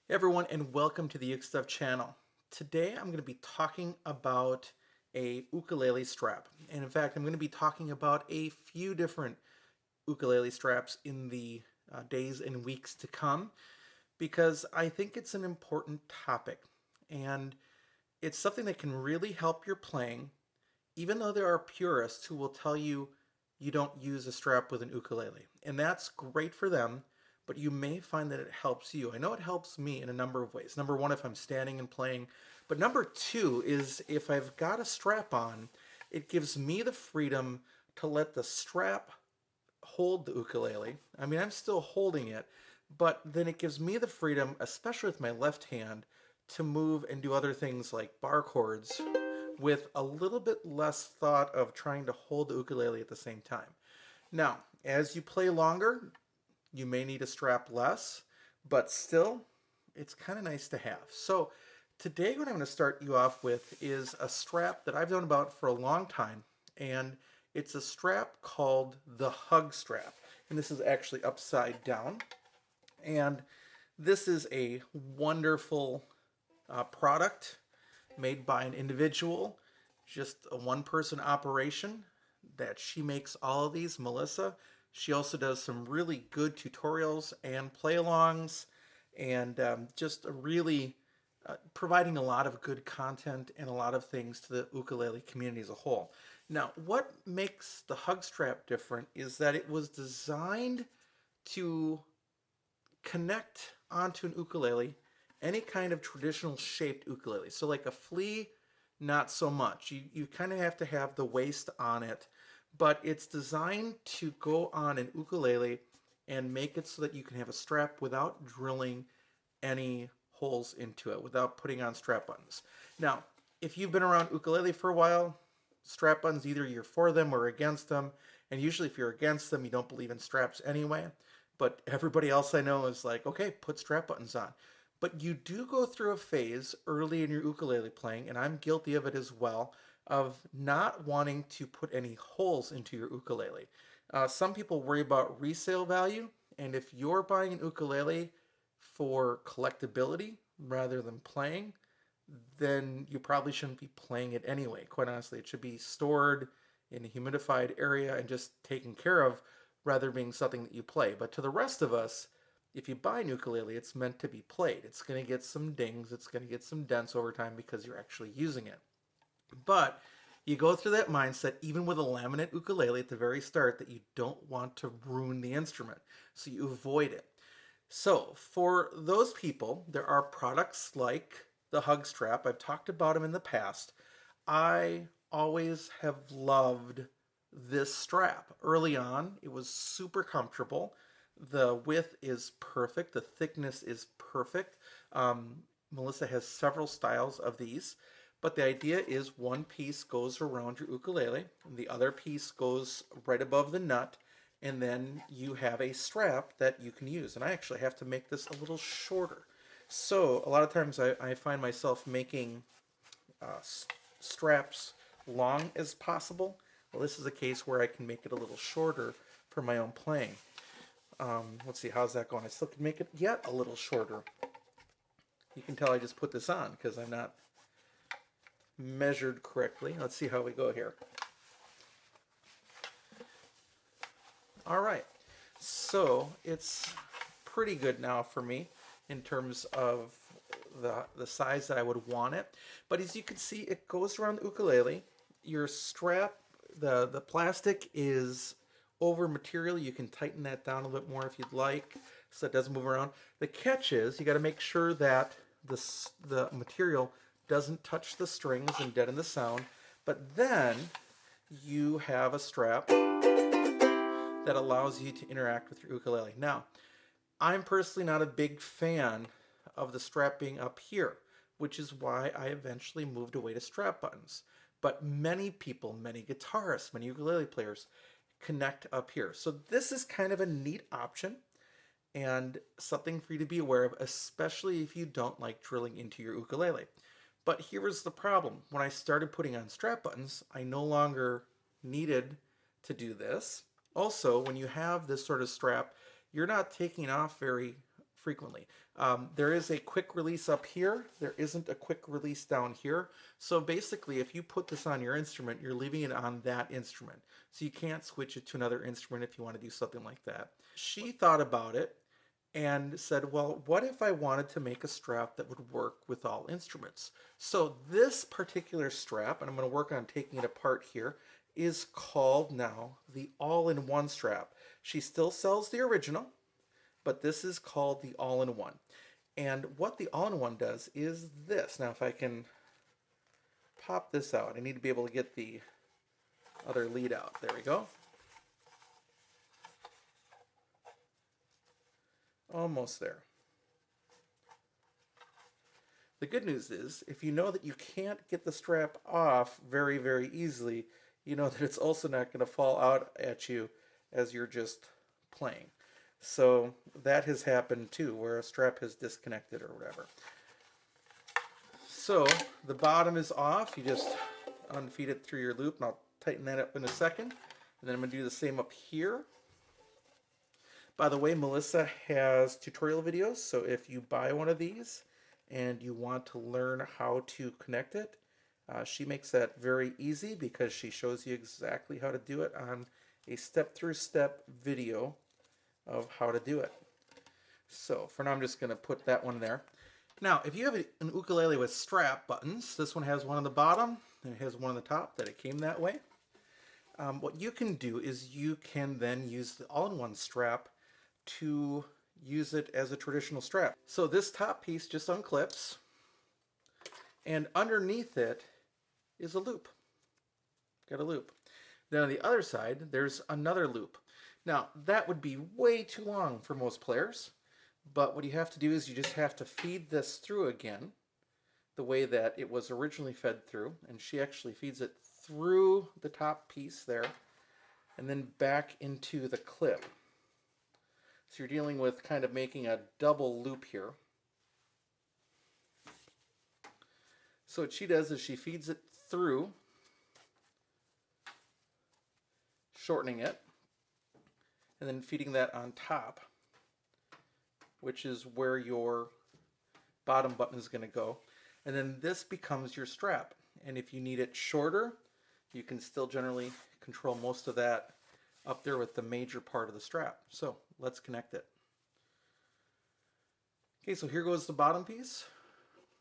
Hey everyone, and welcome to the ukestuff channel. Today I'm going to be talking about a ukulele strap. And in fact, I'm going to be talking about a few different ukulele straps in the days and weeks to come because I think it's an important topic. And it's something that can really help your playing, even though there are purists who will tell you you don't use a strap with an ukulele. And that's great for them, but you may find that it helps you. I know it helps me in a number of ways. Number one, if I'm standing and playing. But number two is if I've got a strap on, it gives me the freedom to let the strap hold the ukulele. I mean, I'm still holding it, but then it gives me the freedom, especially with my left hand, to move and do other things like bar chords with a little bit less thought of trying to hold the ukulele at the same time. Now, as you play longer, you may need a strap less, but still, it's kind of nice to have. So today what I'm going to start you off with is a strap that I've known about for a long time, and it's a strap called the hug strap. And this is actually upside down. And this is a wonderful product made by an individual, just a one-person operation that she makes all of these, Melissa. She also does some really good tutorials and play-alongs and just a really providing a lot of good content and a lot of things to the ukulele community as a whole. Now, what makes the hug strap different is that it was designed to connect onto an ukulele, any kind of traditional shaped ukulele. So like a flea, not so much. You kind of have to have the waist on it, but it's designed to go on an ukulele and make it so that you can have a strap without drilling any holes into it, without putting on strap buttons. Now, if you've been around ukulele for a while, strap buttons, either you're for them or against them. And usually if you're against them, you don't believe in straps anyway. But everybody else I know is like, okay, put strap buttons on. But you do go through a phase early in your ukulele playing, and I'm guilty of it as well, of not wanting to put any holes into your ukulele. Some people worry about resale value, and if you're buying an ukulele for collectability rather than playing, then you probably shouldn't be playing it anyway. Quite honestly, it should be stored in a humidified area and just taken care of rather than being something that you play. But to the rest of us, if you buy an ukulele, it's meant to be played. It's going to get some dings, it's going to get some dents over time because you're actually using it. But you go through that mindset, even with a laminate ukulele at the very start, that you don't want to ruin the instrument. So you avoid it. So for those people, there are products like the hug strap. I've talked about them in the past. I always have loved this strap. Early on, it was super comfortable. The width is perfect. The thickness is perfect. Melissa has several styles of these, but the idea is one piece goes around your ukulele, and the other piece goes right above the nut, and then you have a strap that you can use. And I actually have to make this a little shorter. So a lot of times I find myself making uh, straps long as possible. Well, this is a case where I can make it a little shorter for my own playing. Let's see, how's that going? I still can make it yet a little shorter. You can tell I just put this on because I'm not measured correctly. Let's see how we go here. All right, so it's pretty good now for me in terms of the size that I would want it. But as you can see, it goes around the ukulele. Your strap, the plastic is over material. You can tighten that down a little bit more if you'd like so it doesn't move around. The catch is you got to make sure that the material doesn't touch the strings and deaden the sound. But then you have a strap that allows you to interact with your ukulele. Now, I'm personally not a big fan of the strap being up here, which is why I eventually moved away to strap buttons. But many people, many guitarists, many ukulele players connect up here. So this is kind of a neat option and something for you to be aware of, especially if you don't like drilling into your ukulele. But here was the problem. When I started putting on strap buttons, I no longer needed to do this. Also, when you have this sort of strap, you're not taking off very frequently. There is a quick release up here. There isn't a quick release down here. So basically, if you put this on your instrument, you're leaving it on that instrument. So you can't switch it to another instrument if you want to do something like that. She thought about it and said, well, what if I wanted to make a strap that would work with all instruments? So this particular strap, and I'm going to work on taking it apart here, is called now the all-in-one strap. She still sells the original, but this is called the all-in-one. And what the all-in-one does is this. Now if I can pop this out, I need to be able to get the other lead out. There we go. Almost there. The good news is, if you know that you can't get the strap off very, very easily, you know that it's also not going to fall out at you as you're just playing. So that has happened too, where a strap has disconnected or whatever. So the bottom is off. You just unfeed it through your loop, and I'll tighten that up in a second. And then I'm going to do the same up here. By the way, Melissa has tutorial videos, so if you buy one of these and you want to learn how to connect it, she makes that very easy because she shows you exactly how to do it on a step-through-step video of how to do it. So for now, I'm just going to put that one there. Now, if you have an ukulele with strap buttons, this one has one on the bottom and it has one on the top, that it came that way. What you can do is you can then use the all-in-one strap to use it as a traditional strap. So this top piece just unclips, and underneath it is a loop. Got a loop. Then on the other side, there's another loop. Now, that would be way too long for most players, but what you have to do is you just have to feed this through again the way that it was originally fed through, and she actually feeds it through the top piece there and then back into the clip. So you're dealing with kind of making a double loop here. So what she does is she feeds it through, shortening it, and then feeding that on top, which is where your bottom button is going to go. And then this becomes your strap. And if you need it shorter, you can still generally control most of that up there with the major part of the strap. So let's connect it. Okay, so here goes the bottom piece.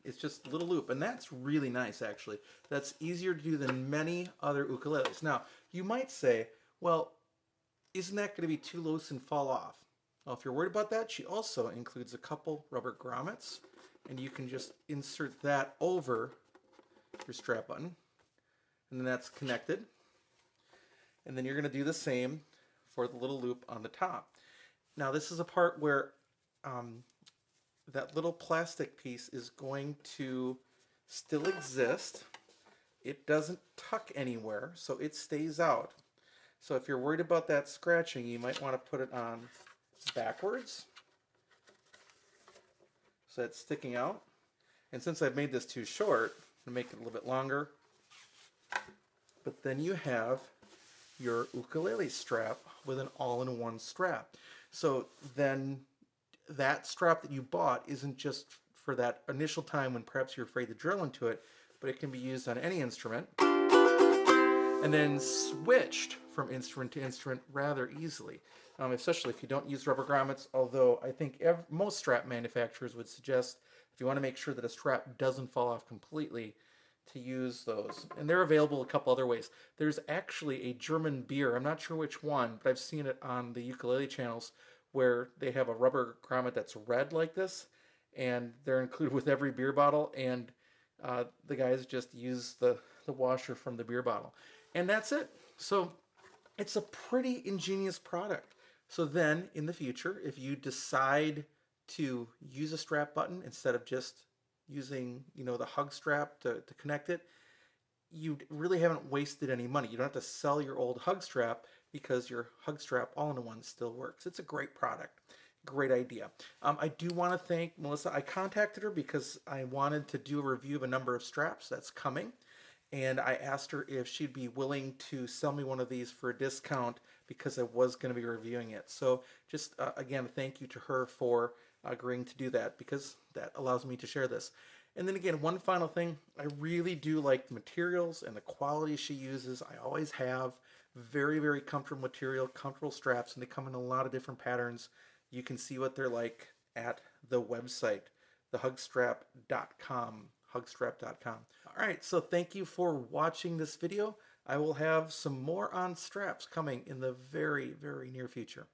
It's just a little loop, and that's really nice actually. That's easier to do than many other ukuleles. Now, you might say, well, isn't that going to be too loose and fall off? Well, if you're worried about that, she also includes a couple rubber grommets, and you can just insert that over your strap button, and then that's connected. And then you're going to do the same for the little loop on the top. Now this is a part where that little plastic piece is going to still exist. It doesn't tuck anywhere, so it stays out. So if you're worried about that scratching, you might want to put it on backwards so it's sticking out. And since I've made this too short, I'm going to make it a little bit longer. But then you have your ukulele strap with an all-in-one strap. So then that strap that you bought isn't just for that initial time when perhaps you're afraid to drill into it, but it can be used on any instrument and then switched from instrument to instrument rather easily, especially if you don't use rubber grommets, although I think most strap manufacturers would suggest if you want to make sure that a strap doesn't fall off completely, to use those. And they're available a couple other ways. There's actually a German beer, I'm not sure which one, but I've seen it on the ukulele channels where they have a rubber grommet that's red like this, and they're included with every beer bottle, and the guys just use the washer from the beer bottle. And that's it. So it's a pretty ingenious product. So then in the future, if you decide to use a strap button instead of just using, the hug strap to connect it, you really haven't wasted any money. You don't have to sell your old hug strap because your hug strap all-in-one still works. It's a great product. Great idea. I do want to thank Melissa. I contacted her because I wanted to do a review of a number of straps that's coming. And I asked her if she'd be willing to sell me one of these for a discount because I was going to be reviewing it. So just, again, thank you to her for agreeing to do that because that allows me to share this. And then again, one final thing, I really do like the materials and the quality she uses. I always have very, very comfortable material, comfortable straps, and they come in a lot of different patterns. You can see what they're like at the website, thehugstrap.com, hugstrap.com. All right, so thank you for watching this video. I will have some more on straps coming in the very, very near future.